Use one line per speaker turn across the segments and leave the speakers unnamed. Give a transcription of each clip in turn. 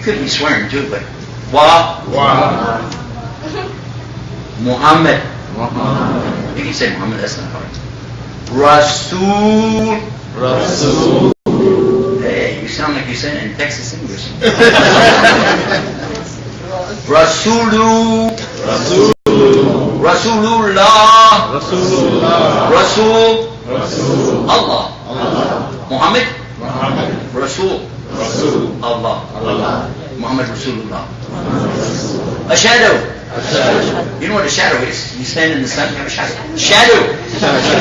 You could be swearing too, but Muhammad. You can say Muhammad, that's not hard. Rasul. Hey, you sound like you're saying it in Texas English. Rasulullah. Rasul. Allah. Muhammad. Rasul. Allah. Muhammad Rasulullah. A shadow. You know what a shadow is? You stand in the sun, you have a shadow. Shadow.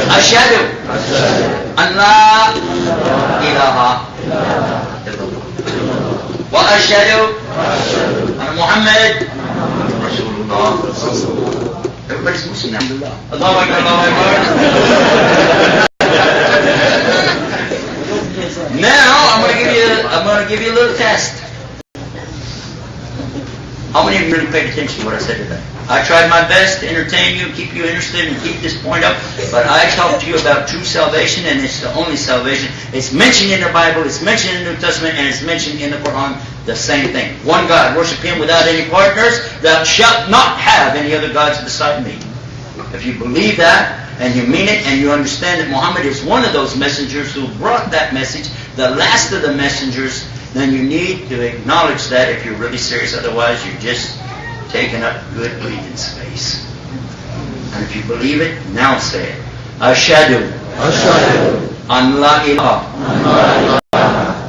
A shadow. Allah ilaha illallah. Wa ashhadu anna Muhammad Rasulullah. Everybody's Muslim now. Allahu Akbar, Allahu Akbar. Now I'm going to give you a little test. How many of you really paid attention to what I said today? I tried my best to entertain you, keep you interested, and keep this point up. But I talked to you about true salvation, and it's the only salvation. It's mentioned in the Bible, it's mentioned in the New Testament, and it's mentioned in the Quran. The same thing. One God. Worship Him without any partners. Thou shalt not have any other gods beside me. If you believe that, and you mean it, and you understand that Muhammad is one of those messengers who brought that message, the last of the messengers, then you need to acknowledge that if you're really serious. Otherwise, you're just taking up good breathing space. And if you believe it, now say it. Ashhadu an la ilaha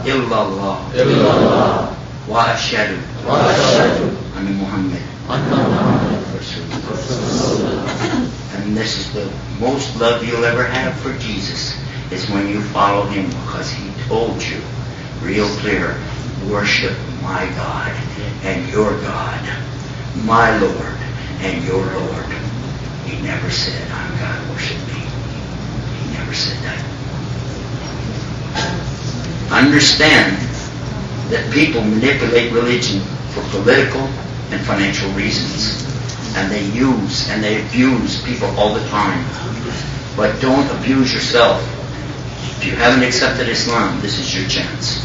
illallah wa ashhadu anna Muhammad Rasulullah. And this is the most love you'll ever have for Jesus, is when you follow Him, because He told you real clear, worship my God and your God, my Lord and your Lord. He never said, I'm God, worship me. He never said that. Understand that people manipulate religion for political and financial reasons. And they use and they abuse people all the time. But don't abuse yourself. If you haven't accepted Islam, this is your chance.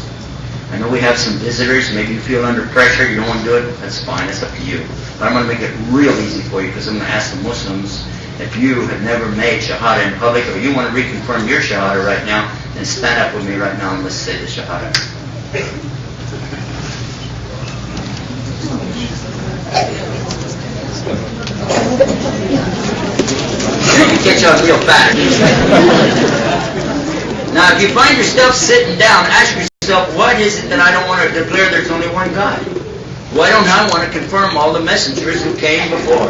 I know we have some visitors. Maybe you feel under pressure. You don't want to do it. That's fine. That's up to you. But I'm going to make it real easy for you, because I'm going to ask the Muslims, if you have never made Shahada in public, or you want to reconfirm your Shahada right now, then stand up with me right now and let's say the Shahada. Catch on real fast. Now, if you find yourself sitting down, ask yourself, what is it that I don't want to declare there's only one God? Why don't I want to confirm all the messengers who came before?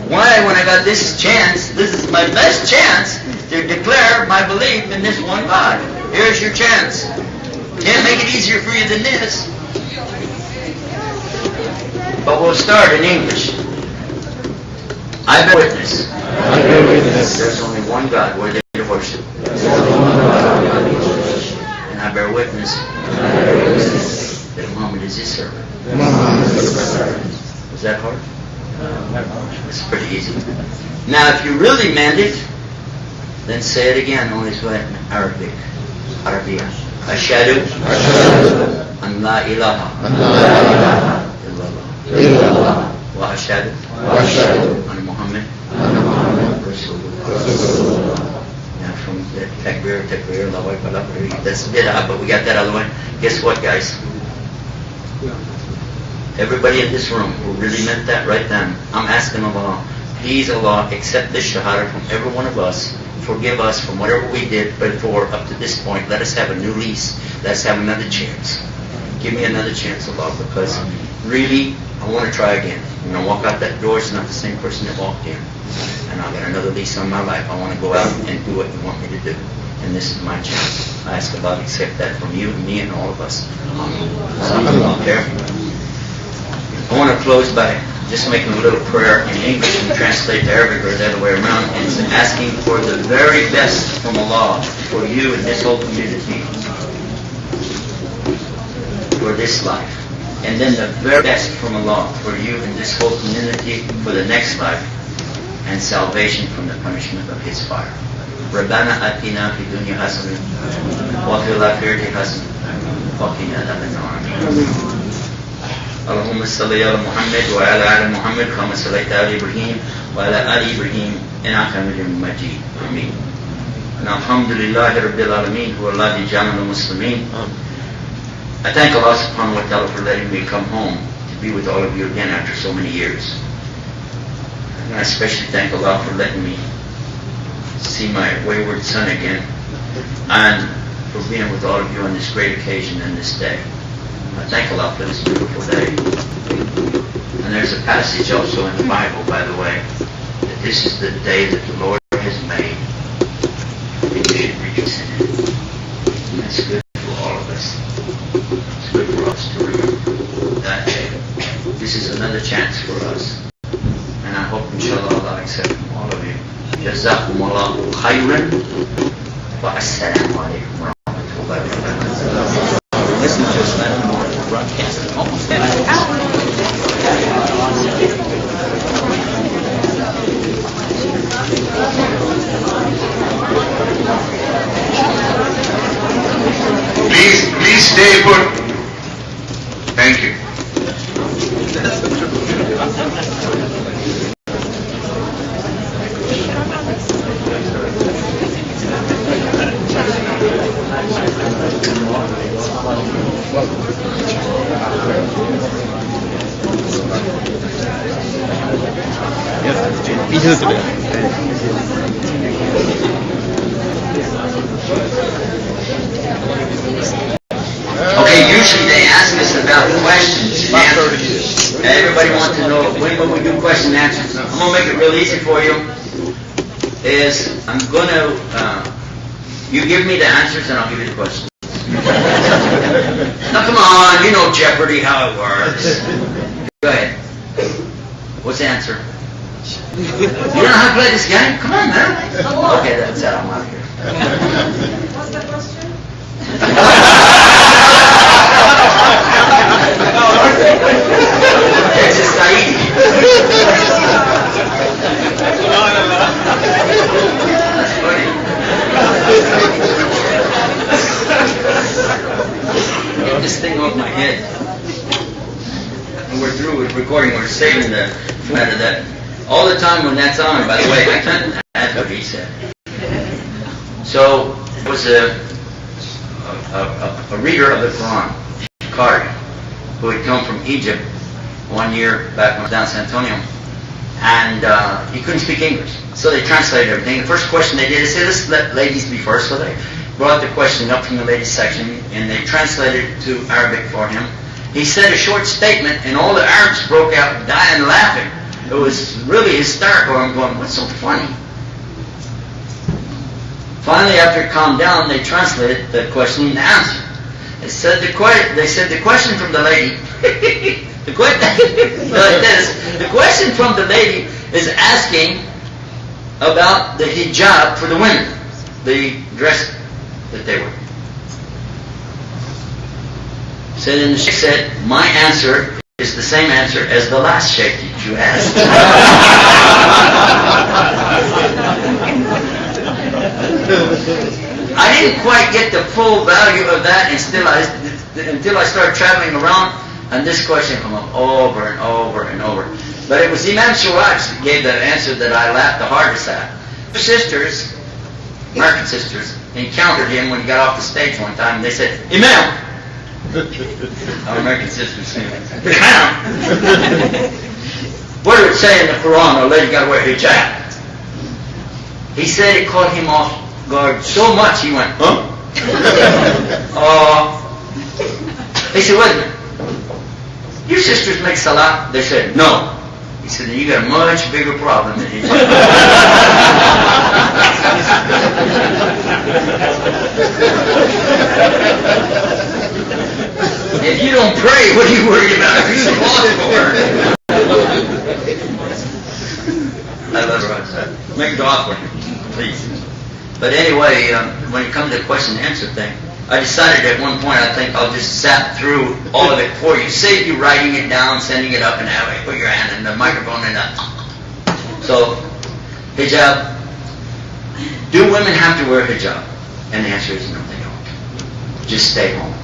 Why, when I got this chance, this is my best chance to declare my belief in this one God. Here's your chance. Can't make it easier for you than this. But we'll start in English. I bear witness. There's only one God worthy to worship. And I bear witness that Muhammad is His servant. Was that hard? It's pretty easy. Now, if you really meant it, then say it again, only in Arabic. Arabiya. Ashhadu an la ilaha illallah wa ashhadu anna Muhammad Rasulullah. Now from the takbir, Allahu Akbar, that's bid'ah, but we got that out of the way. Guess what, guys? Everybody in this room who really meant that right then, I'm asking Allah, please Allah, accept this shahada from every one of us. Forgive us from whatever we did before up to this point. Let us have a new lease. Let's have another chance. Give me another chance, Allah, because really, I want to try again. When I walk out that door, it's not the same person that walked in. And I'll get another lease on my life. I want to go out and do what you want me to do. And this is my chance. I ask Allah to accept that from you and me and all of us. Amen. I want to close by just making a little prayer in English and translate to Arabic or the other way around, and it's asking for the very best from Allah for you and this whole community for this life, and then the very best from Allah for you and this whole community for the next life, and salvation from the punishment of His fire. رَبَّنَا آتِنَا فِي الدُّنْيَا حَسَنَةً وَفِي الْآخِرَةِ حَسَنَةً وَقِنَا عَذَابَ النَّارِ. اللهم صل على محمد وعلى آل محمد كما صليت على إبراهيم وعلى آل إبراهيم إنك حميد مجيد. آمين. And alhamdulillah Rabbil Alameen, who Allah Jannah Muslimin. I thank Allah subhanahu wa ta'ala for letting me come home to be with all of you again after so many years. And I especially thank Allah for letting me see my wayward son again, and for being with all of you on this great occasion and this day. I thank Allah for this beautiful day. And there's a passage also in the Bible, by the way, that this is the day that the Lord has made, and you should rejoice in it. And that's good for all of us. It's good for us to remember that day. This is another chance for us. And I hope, inshallah, Allah accept from all of you. Jazakumullahu khairan wa assalamu alaikum wa rahmatullahi wa barakatuh. Listen to us that morning broadcast. Almost
Please stay put. Thank you.
Okay, usually they ask us about questions and answers. And everybody wants to know when will we do question and answers. I'm going to make it real easy for you. I'm going to, you give me the answers and I'll give you the questions. Now come on, you know Jeopardy, how it works. Go ahead. What's the answer? You don't know how to play this game? Come on, man. Okay, that's it. I'm out of here.
What's the question?
It's just Saeed. That's funny. Get this thing off my head. When we're through with recording, we're saving the format of that. All the time when that's on, by the way, I can't add what he said. So, there was a reader of the Quran, Qari, who had come from Egypt one year back when I was down in San Antonio, and he couldn't speak English. So they translated everything. The first question they did is say, let's let ladies be first. So they brought the question up from the ladies section, and they translated it to Arabic for him. He said a short statement, and all the Arabs broke out dying laughing. It was really hysterical. I'm going, what's so funny? Finally, after it calmed down, they translated the question and answer. They said the question from the lady. The question from the lady is asking about the hijab for the women, the dress that they wear. So then the sheikh said, my answer is the same answer as the last sheikh that you asked. I didn't quite get the full value of that until I started traveling around, and this question came up over and over and over. But it was Imam Suraj that gave that answer that I laughed the hardest at. Her sisters, American sisters, encountered him when he got off the stage one time, and they said, Imam! Our American sisters say, Imam! What did it say in the Quran, a lady got to wear hijab? He said it caught him off guard so much, he went, huh? He said, wait a minute. Your sisters make salah? They said, no. He said, then you got a much bigger problem than hijab. If you don't pray, what are you worried about? Who's the boss for? I love her. Make dua for him, please. But anyway, when it comes to the question and answer thing, I decided at one point, I think I'll just zap through all of it for you. Save you writing it down, sending it up, and have it, put your hand in the microphone and So, hijab. Do women have to wear hijab? And the answer is no, they don't. Just stay home.